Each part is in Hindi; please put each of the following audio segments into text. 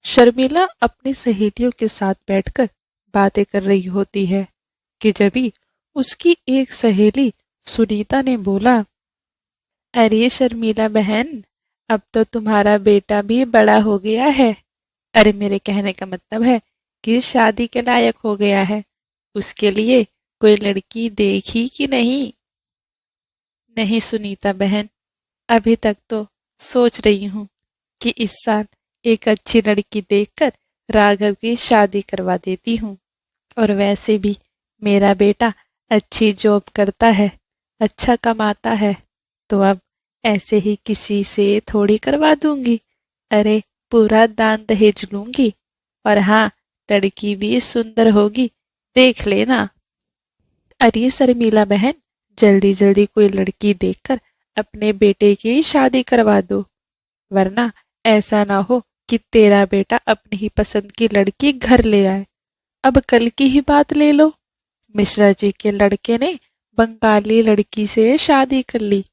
शर्मिला अपनी सहेलियों के साथ बैठकर बातें कर रही होती है कि जभी उसकी एक सहेली सुनीता ने बोला, अरे शर्मिला बहन, अब तो तुम्हारा बेटा भी बड़ा हो गया है। अरे मेरे कहने का मतलब है कि शादी के लायक हो गया है। उसके लिए कोई लड़की देखी कि नहीं? नहीं सुनीता बहन, अभी तक तो सोच रही हूँ कि इस साल एक अच्छी लड़की देखकर राघव की शादी करवा देती हूँ। और वैसे भी मेरा बेटा अच्छी जॉब करता है, अच्छा कमाता है, तो अब ऐसे ही किसी से थोड़ी करवा दूंगी। अरे पूरा दान दहेज लूंगी। और हाँ, लड़की भी सुंदर होगी, देख लेना। अरे शर्मिला बहन, जल्दी जल्दी कोई लड़की देखकर अपने बेटे की शादी करवा दो, वरना ऐसा ना हो कि तेरा बेटा अपनी ही पसंद की लड़की घर ले आए। अब कल की ही बात ले लो, मिश्रा जी के लड़के ने बंगाली लड़की से शादी कर ली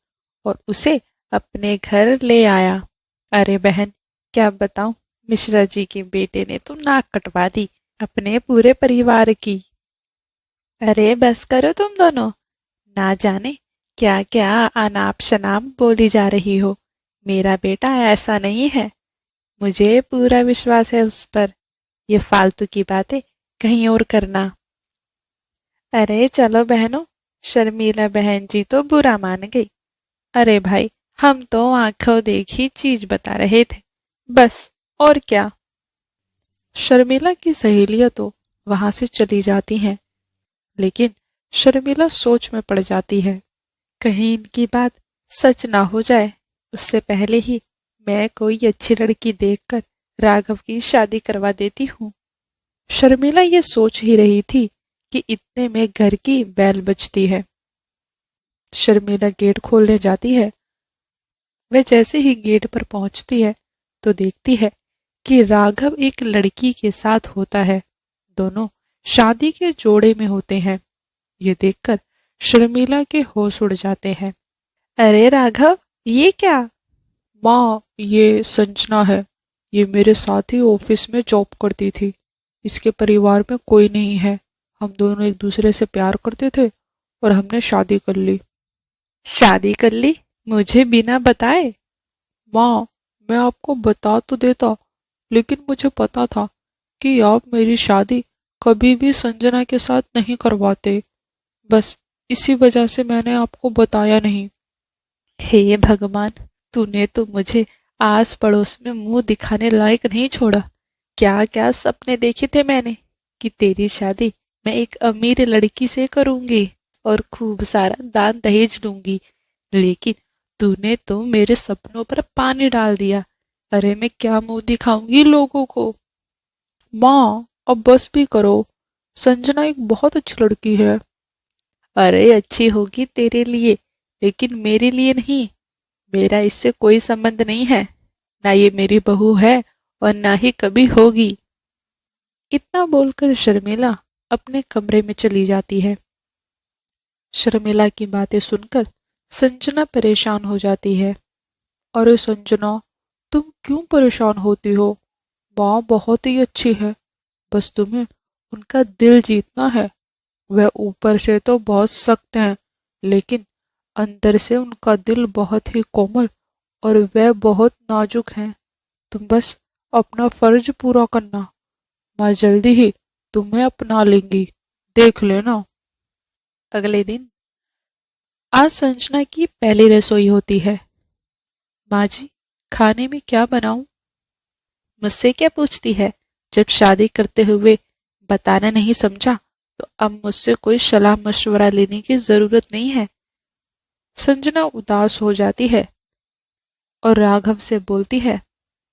और उसे अपने घर ले आया। अरे बहन, क्या बताऊं, मिश्रा जी के बेटे ने तो नाक कटवा दी अपने पूरे परिवार की। अरे बस करो तुम दोनों, ना जाने क्या क्या अनाप शनाप बोली जा रही हो। मेरा बेटा ऐसा नहीं है, मुझे पूरा विश्वास है उस पर। ये फालतू की बातें कहीं और करना। अरे चलो बहनों, शर्मिला बहन जी तो बुरा मान गई। अरे भाई, हम तो आंखों देखी चीज बता रहे थे, बस, और क्या। शर्मिला की सहेलियां तो वहां से चली जाती हैं, लेकिन शर्मिला सोच में पड़ जाती है, कहीं इनकी बात सच ना हो जाए। उससे पहले ही मैं कोई अच्छी लड़की देखकर राघव की शादी करवा देती हूँ। शर्मिला ये सोच ही रही थी कि इतने में घर की बैल बजती है। शर्मिला गेट खोलने जाती है। वह जैसे ही गेट पर पहुंचती है तो देखती है कि राघव एक लड़की के साथ होता है। दोनों शादी के जोड़े में होते हैं। ये देखकर शर्मिला के होश उड़ जाते हैं। अरे राघव, ये क्या? माँ, ये संजना है। ये मेरे साथ ही ऑफिस में जॉब करती थी। इसके परिवार में कोई नहीं है। हम दोनों एक दूसरे से प्यार करते थे और हमने शादी कर ली। शादी कर ली, मुझे बिना बताए? माँ, मैं आपको बता तो देता, लेकिन मुझे पता था कि आप मेरी शादी कभी भी संजना के साथ नहीं करवाते। बस इसी वजह से मैंने आपको बताया नहीं। हे भगवान, तूने तो मुझे आस पड़ोस में मुंह दिखाने लायक नहीं छोड़ा। क्या क्या सपने देखे थे मैंने कि तेरी शादी मैं एक अमीर लड़की से करूंगी और खूब सारा दान दहेज लूंगी, लेकिन तूने तो मेरे सपनों पर पानी डाल दिया। अरे मैं क्या मुंह दिखाऊंगी लोगों को। माँ, अब बस भी करो। संजना एक बहुत अच्छी लड़की है। अरे अच्छी होगी तेरे लिए, लेकिन मेरे लिए नहीं। मेरा इससे कोई संबंध नहीं है। ना ये मेरी बहू है और ना ही कभी होगी। इतना बोलकर शर्मिला अपने कमरे में चली जाती है। शर्मिला की बातें सुनकर संजना परेशान हो जाती है। अरे संजना, तुम क्यों परेशान होती हो? माँ बहुत ही अच्छी है, बस तुम्हें उनका दिल जीतना है। वह ऊपर से तो बहुत सख्त हैं, लेकिन अंदर से उनका दिल बहुत ही कोमल और वह बहुत नाजुक हैं। तुम बस अपना फर्ज पूरा करना, मैं जल्दी ही तुम्हें अपना लेंगी, देख लेना। अगले दिन आज संजना की पहली रसोई होती है। माँ जी, खाने में क्या बनाऊं? मुझसे क्या पूछती है? जब शादी करते हुए बताना नहीं समझा, तो अब मुझसे कोई सलाह मशवरा लेने की जरूरत नहीं है। संजना उदास हो जाती है और राघव से बोलती है,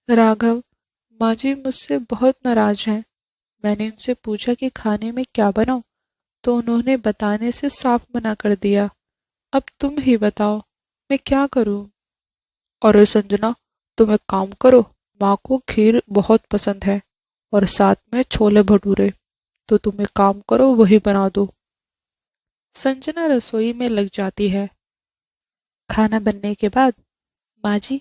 राघव, माँ जी मुझसे बहुत नाराज हैं। मैंने उनसे पूछा कि खाने में क्या बनाऊं, तो उन्होंने बताने से साफ मना कर दिया। अब तुम ही बताओ, मैं क्या करूं? और संजना, तुम एक काम करो, माँ को खीर बहुत पसंद है और साथ में छोले भटूरे, तो तुम एक काम करो, वही बना दो। संजना रसोई में लग जाती है। खाना बनने के बाद, माँ जी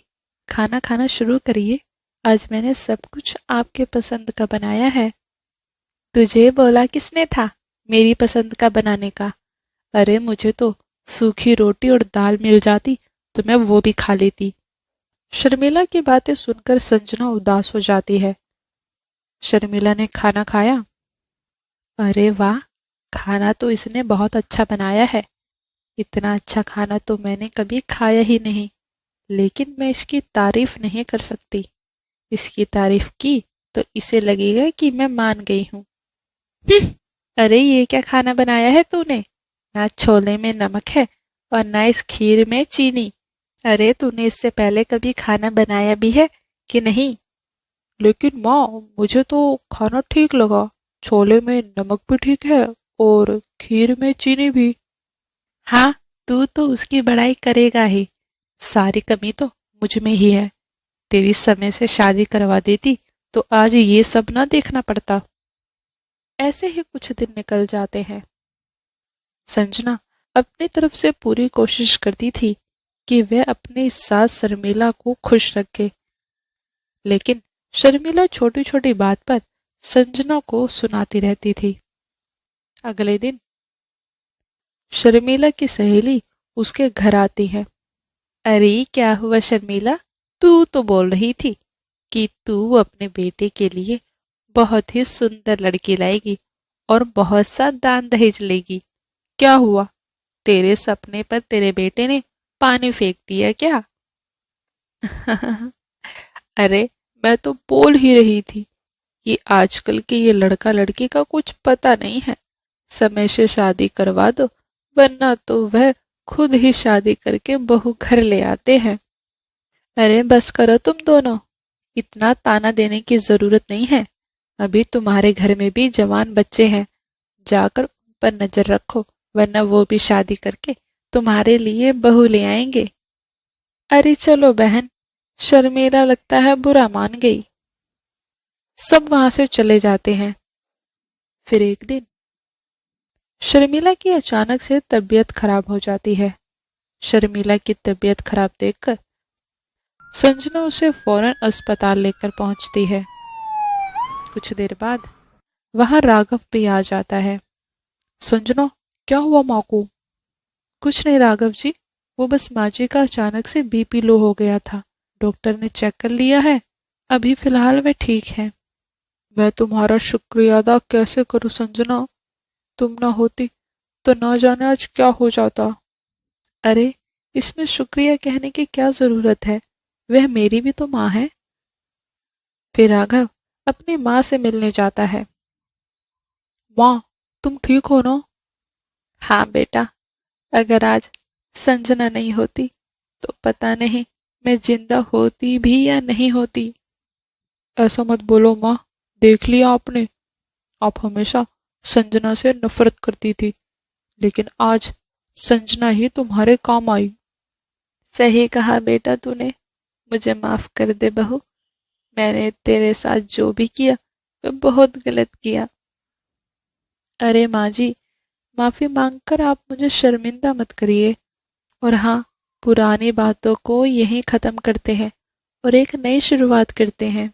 खाना खाना शुरू करिए, आज मैंने सब कुछ आपके पसंद का बनाया है। तुझे बोला किसने था मेरी पसंद का बनाने का? अरे मुझे तो सूखी रोटी और दाल मिल जाती तो मैं वो भी खा लेती। शर्मिला की बातें सुनकर संजना उदास हो जाती है। शर्मिला ने खाना खाया। अरे वाह, खाना तो इसने बहुत अच्छा बनाया है। इतना अच्छा खाना तो मैंने कभी खाया ही नहीं, लेकिन मैं इसकी तारीफ नहीं कर सकती। इसकी तारीफ की तो इसे लगेगा कि मैं मान गई हूँ। अरे ये क्या खाना बनाया है तूने? ना छोले में नमक है और ना इस खीर में चीनी। अरे तूने इससे पहले कभी खाना बनाया भी है कि नहीं? लेकिन माँ, मुझे तो खाना ठीक लगा। छोले में नमक भी ठीक है और खीर में चीनी भी। हाँ, तू तो उसकी बड़ाई करेगा ही। सारी कमी तो मुझ में ही है। तेरी समय से शादी करवा देती तो आज ये सब ना देखना पड़ता। ऐसे ही कुछ दिन निकल जाते हैं। संजना अपनी तरफ से पूरी कोशिश करती थी कि वह अपनी सास शर्मिला को खुश रखे, लेकिन शर्मिला छोटी छोटी बात पर संजना को सुनाती रहती थी। अगले दिन शर्मिला की सहेली उसके घर आती है। अरे क्या हुआ शर्मिला, तू तो बोल रही थी कि तू अपने बेटे के लिए बहुत ही सुंदर लड़की लाएगी और बहुत सा दान दहेज लेगी। क्या हुआ? तेरे सपने पर तेरे बेटे ने पानी फेंक दिया क्या? अरे मैं तो बोल ही रही थी कि आजकल के ये लड़का लड़की का कुछ पता नहीं है। समय से शादी करवा दो, वरना तो वह खुद ही शादी करके बहू घर ले आते हैं। अरे बस करो तुम दोनों, इतना ताना देने की जरूरत नहीं है। अभी तुम्हारे घर में भी जवान बच्चे हैं, जाकर उन पर नजर रखो, वरना वो भी शादी करके तुम्हारे लिए बहू ले आएंगे। अरे चलो बहन, शर्मिला लगता है बुरा मान गई। सब वहां से चले जाते हैं। फिर एक दिन शर्मिला की अचानक से तबीयत खराब हो जाती है। शर्मिला की तबीयत खराब देखकर संजना उसे फौरन अस्पताल लेकर पहुंचती है। कुछ देर बाद वहां राघव भी आ जाता है। संजना, क्या हुआ माँ को? कुछ नहीं राघव जी, वो बस माँ जी का अचानक से बीपी लो हो गया था। डॉक्टर ने चेक कर लिया है, अभी फिलहाल वे ठीक है। मैं तुम्हारा शुक्रिया अदा कैसे करूं संजना? तुम ना होती तो न जाने आज क्या हो जाता। अरे इसमें शुक्रिया कहने की क्या जरूरत है, वह मेरी भी तो माँ है। फिर राघव अपनी माँ से मिलने जाता है। माँ, तुम ठीक हो ना? हाँ बेटा, अगर आज संजना नहीं होती तो पता नहीं मैं जिंदा होती भी या नहीं होती। ऐसा मत बोलो माँ, देख लिया आपने, आप हमेशा संजना से नफरत करती थी, लेकिन आज संजना ही तुम्हारे काम आई। सही कहा बेटा तूने, मुझे माफ कर दे बहू। मैंने तेरे साथ जो भी किया वह बहुत गलत किया। अरे माँ जी, माफी मांगकर आप मुझे शर्मिंदा मत करिए। और हाँ, पुरानी बातों को यहीं खत्म करते हैं और एक नई शुरुआत करते हैं।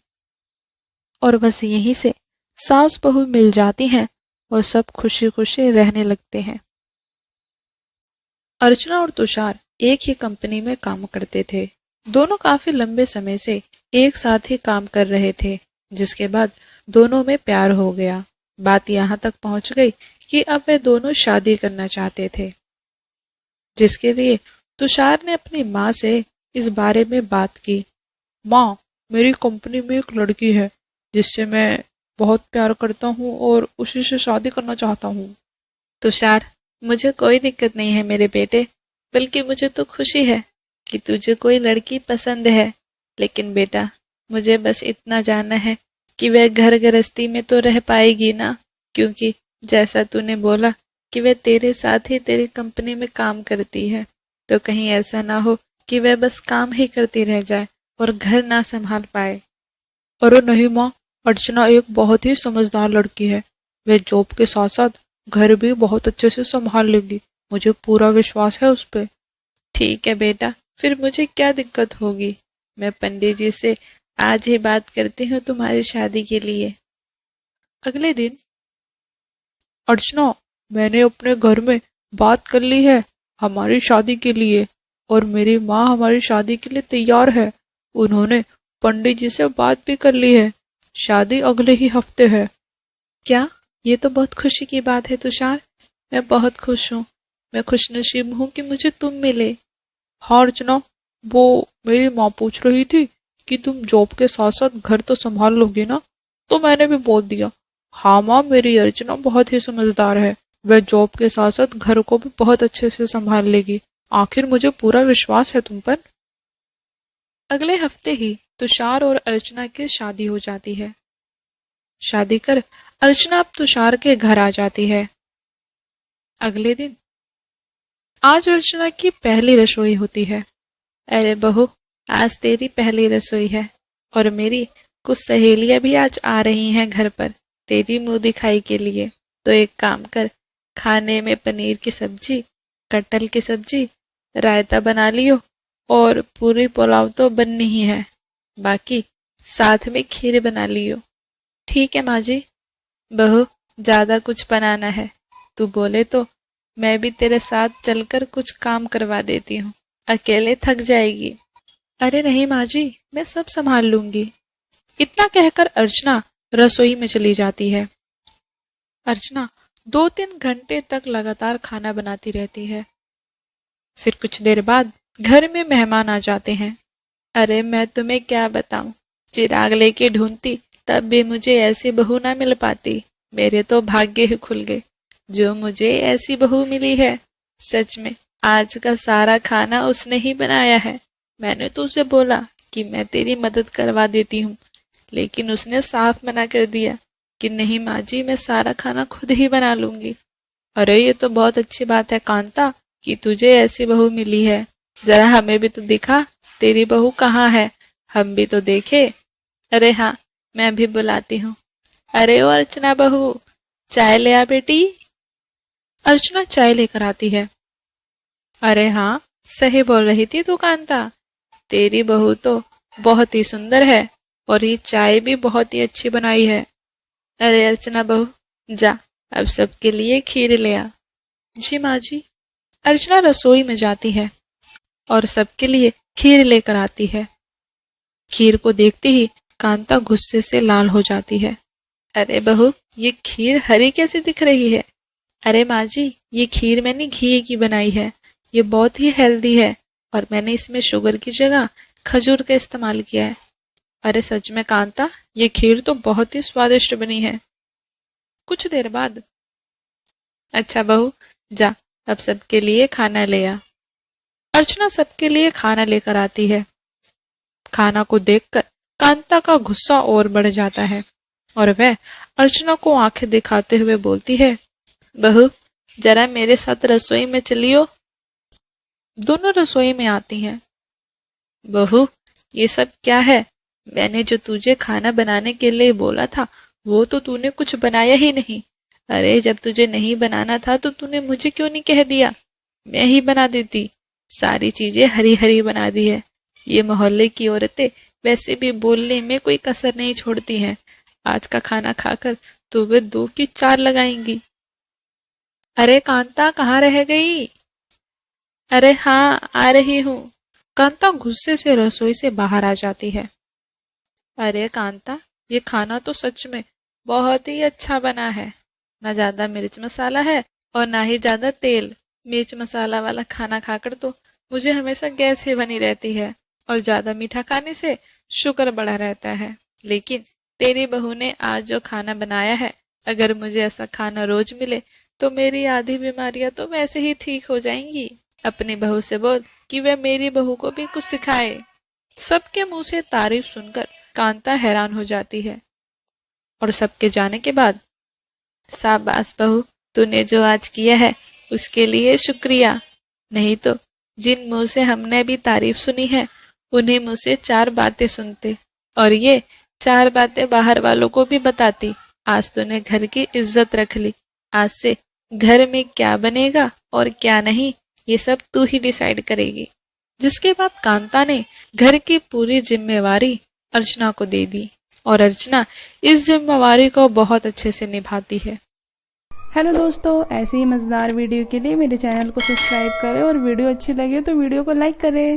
और बस यहीं से सास बहू मिल जाती हैं और सब खुशी खुशी रहने लगते हैं। अर्चना और तुषार एक ही कंपनी में काम करते थे। दोनों काफी लंबे समय से एक साथ ही काम कर रहे थे, जिसके बाद दोनों में प्यार हो गया। बात यहाँ तक पहुंच गई कि अब वे दोनों शादी करना चाहते थे, जिसके लिए तुषार ने अपनी माँ से इस बारे में बात की। माँ, मेरी कंपनी में एक लड़की है जिससे मैं बहुत प्यार करता हूँ और उसी से शादी करना चाहता हूँ। तुषार, मुझे कोई दिक्कत नहीं है मेरे बेटे, बल्कि मुझे तो खुशी है कि तुझे कोई लड़की पसंद है। लेकिन बेटा, मुझे बस इतना जानना है कि वह घर गृहस्थी में तो रह पाएगी ना, क्योंकि जैसा तूने बोला कि वह तेरे साथ ही तेरी कंपनी में काम करती है, तो कहीं ऐसा ना हो कि वह बस काम ही करती रह जाए और घर ना संभाल पाए। अरे नहीं माँ, अर्चना एक बहुत ही समझदार लड़की है। वह जॉब के साथ साथ घर भी बहुत अच्छे से संभाल लेगी, मुझे पूरा विश्वास है उस पर। ठीक है बेटा, फिर मुझे क्या दिक्कत होगी? मैं पंडित जी से आज ही बात करती हूँ तुम्हारी शादी के लिए। अगले दिन, अर्चना, मैंने अपने घर में बात कर ली है हमारी शादी के लिए, और मेरी माँ हमारी शादी के लिए तैयार है। उन्होंने पंडित जी से बात भी कर ली है। शादी अगले ही हफ्ते है। क्या? ये तो बहुत खुशी की बात है तुषार। मैं बहुत खुश हूँ। मैं खुशनसीब हूँ कि मुझे तुम मिले। हाँ अर्चना, वो मेरी माँ पूछ रही थी कि तुम जॉब के साथ साथ घर तो संभाल लोगे ना, तो मैंने भी बोल दिया हाँ माँ, मेरी अर्चना बहुत ही समझदार है। वह जॉब के साथ साथ घर को भी बहुत अच्छे से संभाल लेगी। आखिर मुझे पूरा विश्वास है तुम पर। अगले हफ्ते ही तुषार और अर्चना की शादी हो जाती है। शादी कर अर्चना अब तुषार के घर आ जाती है। अगले दिन, आज अर्चना की पहली रसोई होती है। अरे बहू, आज तेरी पहली रसोई है, और मेरी कुछ सहेलियां भी आज आ रही हैं घर पर तेरी मुंह दिखाई के लिए। तो एक काम कर, खाने में पनीर की सब्जी, कटहल की सब्जी, रायता बना लियो, और पूरी पुलाव तो बननी ही है। बाकी साथ में खीर बना लियो। ठीक है माँ जी। बहू, ज्यादा कुछ बनाना है, तू बोले तो मैं भी तेरे साथ चलकर कुछ काम करवा देती हूँ। अकेले थक जाएगी। अरे नहीं माँ जी, मैं सब संभाल लूंगी। इतना कहकर अर्चना रसोई में चली जाती है। अर्चना 2-3 घंटे तक लगातार खाना बनाती रहती है। फिर कुछ देर बाद घर में मेहमान आ जाते हैं। अरे मैं तुम्हें क्या बताऊं, चिराग लेके ढूंढती तब भी मुझे ऐसी बहू ना मिल पाती। मेरे तो भाग्य ही खुल गए जो मुझे ऐसी बहू मिली है। सच में आज का सारा खाना उसने ही बनाया है। मैंने तो उसे बोला कि मैं तेरी मदद करवा देती हूँ, लेकिन उसने साफ मना कर दिया कि नहीं माँ जी, मैं सारा खाना खुद ही बना लूंगी। अरे ये तो बहुत अच्छी बात है कांता कि तुझे ऐसी बहू मिली है। जरा हमें भी तो दिखा, तेरी बहू कहाँ है, हम भी तो देखे। अरे हाँ, मैं भी बुलाती हूँ। अरे ओ अर्चना बहू, चाय ले आ बेटी। अर्चना चाय लेकर आती है। अरे हाँ, सही बोल रही थी तू कांता, तेरी बहू तो बहुत ही सुंदर है, और ये चाय भी बहुत ही अच्छी बनाई है। अरे अर्चना बहू, जा अब सबके लिए खीर ले आ। जी माँ जी। अर्चना रसोई में जाती है और सबके लिए खीर लेकर आती है। खीर को देखते ही कांता गुस्से से लाल हो जाती है। अरे बहू, ये खीर हरी कैसे दिख रही है? अरे माँ जी, ये खीर मैंने घी की बनाई है। ये बहुत ही हेल्दी है, और मैंने इसमें शुगर की जगह खजूर का इस्तेमाल किया है। अरे सच में कांता, ये खीर तो बहुत ही स्वादिष्ट बनी है। कुछ देर बाद, अच्छा बहू, जा अब सबके लिए खाना ले आ। अर्चना सबके लिए खाना लेकर आती है। खाना को देखकर कांता का गुस्सा और बढ़ जाता है, और वह अर्चना को आंखें दिखाते हुए बोलती है, बहू जरा मेरे साथ रसोई में चलियो। दोनों रसोई में आती हैं। बहू, ये सब क्या है? मैंने जो तुझे खाना बनाने के लिए बोला था वो तो तूने कुछ बनाया ही नहीं। अरे जब तुझे नहीं बनाना था तो तूने मुझे क्यों नहीं कह दिया? मैं ही बना देती। सारी चीजें हरी हरी बना दी है। ये मोहल्ले की औरतें वैसे भी बोलने में कोई कसर नहीं छोड़ती हैं। आज का खाना खाकर तो वे 2 की 4 लगाएंगी। अरे कांता, कहाँ रह गई? अरे हाँ, आ रही हूँ। कांता गुस्से से रसोई से बाहर आ जाती है। अरे कांता, ये खाना तो सच में बहुत ही अच्छा बना है। ना ज्यादा मिर्च मसाला है और ना ही ज्यादा तेल। मिर्च मसाला वाला खाना खाकर तो मुझे हमेशा गैस ही बनी रहती है, और ज्यादा मीठा खाने से शुगर बढ़ा रहता है। लेकिन तेरी बहू ने आज जो खाना बनाया है, अगर मुझे ऐसा खाना रोज मिले तो मेरी आधी बीमारियां तो वैसे ही ठीक हो जाएंगी। अपनी बहू से बोल कि वह मेरी बहू को भी कुछ सिखाए। सबके मुंह से तारीफ सुनकर कांता हैरान हो जाती है, और सबके जाने के बाद, शाबाश बहू, तूने जो आज किया है उसके लिए शुक्रिया। नहीं तो जिन मुंह से हमने भी तारीफ सुनी है उन्हीं मुंह से 4 बातें सुनते, और ये 4 बातें बाहर वालों को भी बताती। आज तूने घर की इज्जत रख ली। आज से घर में क्या बनेगा और क्या नहीं, ये सब तू ही डिसाइड करेगी। जिसके बाद कांता ने घर की पूरी जिम्मेवारी अर्चना को दे दी और अर्चना इस जिम्मेवारी को बहुत अच्छे से निभाती है। हेलो दोस्तों, ऐसे ही मज़ेदार वीडियो के लिए मेरे चैनल को सब्सक्राइब करें और वीडियो अच्छी लगे तो वीडियो को लाइक करें।